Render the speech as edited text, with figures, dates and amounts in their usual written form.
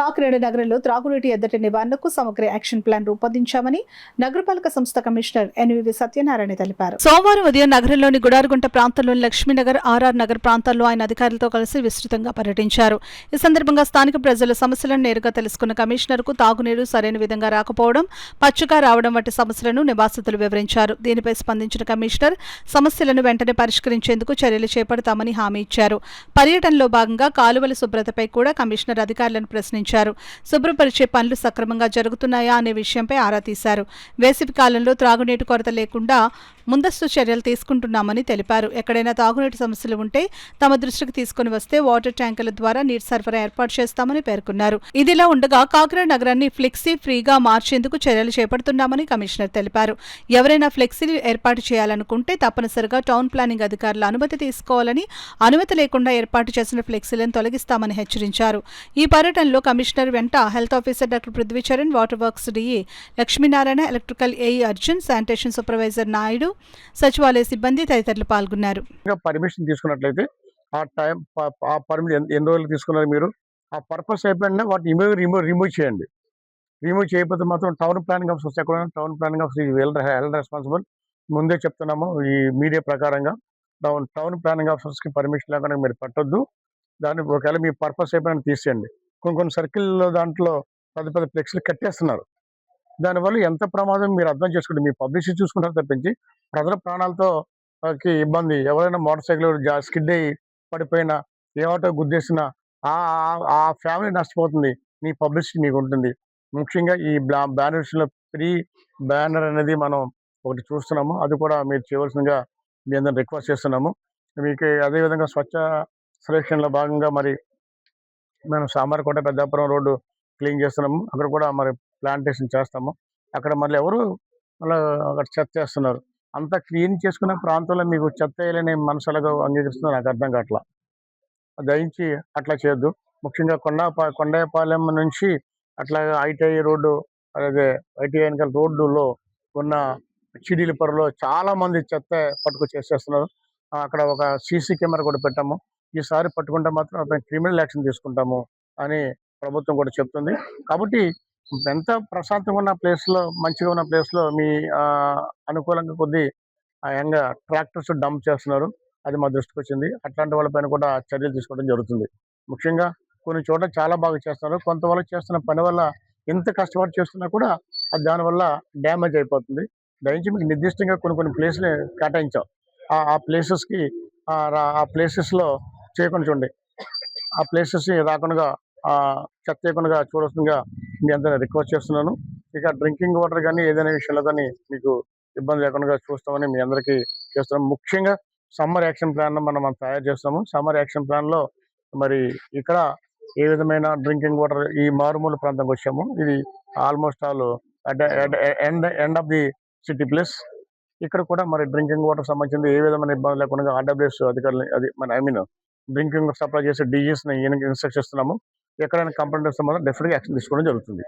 కాకినాడ నగరంలో త్రాగునీటి ఎద్దటి నివారణకు సమగ్ర యాక్షన్ ప్లాన్ రూపొందించామని నగరపాలక సంస్థ కమిషనర్ ఎన్వివి సత్యనారాయణ తెలిపారు. సోమవారం ఉదయం నగరంలోని గుడారుగుంట ప్రాంతంలోని లక్ష్మీనగర్, ఆర్ఆర్ నగర్ ప్రాంతాల్లో ఆయన అధికారులతో కలిసి విస్తృతంగా పర్యటించారు. ఈ సందర్భంగా స్థానిక ప్రజల సమస్యలను నేరుగా తెలుసుకున్న కమిషనర్కు తాగునీరు సరైన విధంగా రాకపోవడం, పచ్చుగా రావడం వంటి సమస్యలను నివాసితులు వివరించారు. దీనిపై స్పందించిన కమిషనర్ సమస్యలను వెంటనే పరిష్కరించేందుకు చర్యలు చేపడతామని హామీ ఇచ్చారు. పర్యటనలో భాగంగా కాలువల శుభ్రతపై కూడా కమిషనర్ అధికారులను ప్రశ్నించారు. శుభ్రపరిచే పనులు సక్రమంగా జరుగుతున్నాయా అనే విషయంపై ఆరా తీశారు. వేసవి కాలంలో త్రాగునీటి కొరత లేకుండా ముందస్తు చర్యలు తీసుకుంటున్నామని తెలిపారు. ఎక్కడైనా తాగునీటి సమస్యలు ఉంటే తమ దృష్టికి తీసుకుని వస్తే వాటర్ ట్యాంకుల ద్వారా నీటి సరఫరా ఏర్పాటు చేస్తామని పేర్కొన్నారు. ఇదిలా ఉండగా కాకినాడ నగరాన్ని ఫ్లెక్సీ ఫ్రీగా మార్చేందుకు చర్యలు చేపడుతున్నామని కమిషనర్ తెలిపారు. ఎవరైనా ఫ్లెక్సీలు ఏర్పాటు చేయాలనుకుంటే తప్పనిసరిగా టౌన్ ప్లానింగ్ అధికారుల అనుమతి తీసుకోవాలని, అనుమతి లేకుండా ఏర్పాటు చేసిన ఫ్లెక్సీలను తొలగిస్తామని హెచ్చరించారు. ఈ పర్యటనలో కమిషనర్ వెంట health officer doctor Prithvi Charan, water works DE Lakshminarayana, electrical AE Arjun, sanitation supervisor Naidu, సచివాలయ సిబ్బంది తదితరులు పాల్గొన్నారు. పర్మిషన్ తీసుకున్నట్లయితే ఆ పర్మిషన్ ఎన్ని రోజులు తీసుకున్నారు మీరు, ఆ పర్పస్ అయిపోయినా వాటిని రిమూవ్ చేయండి. రిమూవ్ చేయకపోతే మాత్రం టౌన్ ప్లానింగ్ ఆఫీస్ ఎక్కడ town planning office health responsible. ముందే చెప్తున్నాము ఈ మీడియా ప్రకారంగా టౌన్ ప్లానింగ్ ఆఫీస్కి పర్మిషన్ లేకుండా మీరు పట్టొద్దు. దాన్ని ఒకవేళ మీ పర్పస్ అయిపోయినా తీసేయండి. కొన్ని సర్కిల్లో దాంట్లో పెద్ద ఫ్లెక్స్లు కట్టేస్తున్నారు. దానివల్ల ఎంత ప్రమాదం మీరు అర్థం చేసుకుంటే మీ పబ్లిసిటీ చూసుకుంటారు తప్పించి ప్రజల ప్రాణాలతో ఇబ్బంది. ఎవరైనా మోటార్ సైకిల్ స్కిడ్ అయ్యి పడిపోయినా, ఏ ఆటో గుద్దేసినా ఆ ఫ్యామిలీ నష్టపోతుంది. మీ పబ్లిసిటీ మీకు ఉంటుంది. ముఖ్యంగా ఈ బ్యానర్స్లో ఫ్రీ బ్యానర్ అనేది మనం ఒకటి చూస్తున్నాము. అది కూడా మీరు చేయవలసిందిగా మీ అందరిని రిక్వెస్ట్ చేస్తున్నాము. మీకు అదేవిధంగా స్వచ్ఛ సెలక్షన్లో భాగంగా మరి మనం సామర్లకోట పెద్దాపురం రోడ్డు క్లీన్ చేస్తున్నాము. అక్కడ కూడా మరి ప్లాంటేషన్ చేస్తాము. అక్కడ మళ్ళీ ఎవరు మళ్ళీ అక్కడ చెత్త చేస్తున్నారు. అంతా క్లీన్ చేసుకున్న ప్రాంతంలో మీకు చెత్త వేయాలని మనసు ఎలాగో అంగీకరిస్తుందో నాకు అర్థం కావట్లా. దయించి అట్లా చేయొద్దు. ముఖ్యంగా కొండాయపాలెం నుంచి అట్లాగే ఐటీఐ రోడ్డు, అలాగే ఐటీఐ వెనకాల రోడ్డులో ఉన్న చీడీలపురలో చాలా మంది చెత్త పట్టుకొచ్చేస్తున్నారు. అక్కడ ఒక సీసీ కెమెరా కూడా పెట్టాము. ఈసారి పట్టుకుంటే మాత్రం అతను క్రిమినల్ యాక్షన్ తీసుకుంటాము అని ప్రభుత్వం కూడా చెప్తుంది. కాబట్టి ఎంత ప్రశాంతంగా ఉన్న ప్లేస్లో, మంచిగా ఉన్న ప్లేస్లో మీ అనుకూలంగా కొద్ది ట్రాక్టర్స్ డంప్ చేస్తున్నారు. అది మా దృష్టికి వచ్చింది. అట్లాంటి వాళ్ళపైన కూడా చర్యలు తీసుకోవడం జరుగుతుంది. ముఖ్యంగా కొన్ని చోట్ల చాలా బాగా చేస్తున్నారు. కొంత వాళ్ళు చేస్తున్న పని వల్ల ఎంత కష్టపడి చేస్తున్నా కూడా అది దానివల్ల డ్యామేజ్ అయిపోతుంది. దయచేసి మీకు నిర్దిష్టంగా కొన్ని ప్లేస్లు కేటాయించాం. ఆ ప్లేసెస్కి ఆ ప్లేసెస్లో చేయకుండా చూడండి. ఆ ప్లేసెస్ రాకుండా చెత్త చేయకుండా చూడాల్సిందిగా మీ అందరినీ రిక్వెస్ట్ చేస్తున్నాను. ఇక డ్రింకింగ్ వాటర్ కానీ ఏదైనా విషయంలో కానీ మీకు ఇబ్బంది లేకుండా చూస్తామని మీ అందరికీ చేస్తున్నాం. ముఖ్యంగా సమ్మర్ యాక్షన్ ప్లాన్ మనం తయారు చేస్తాము. సమ్మర్ యాక్షన్ ప్లాన్లో మరి ఇక్కడ ఏ విధమైన డ్రింకింగ్ వాటర్ ఈ మారుమూల ప్రాంతంకి వచ్చాము. ఇది almost all end of the city place. ఇక్కడ కూడా మరి డ్రింకింగ్ వాటర్ సంబంధించింది ఏ విధమైన ఇబ్బంది లేకుండా ఆర్డబ్ల్యూఎస్ అధికారులు డ్రింకింగ్ వాటర్ సప్లై చేసే డీజీస్ని ఇన్స్ట్రక్ట్ చేస్తున్నాము. ఎక్కడైనా కంప్లైంట్ వస్తే మాత్రం డెఫినెట్గా యాక్షన్ తీసుకోవడం జరుగుతుంది.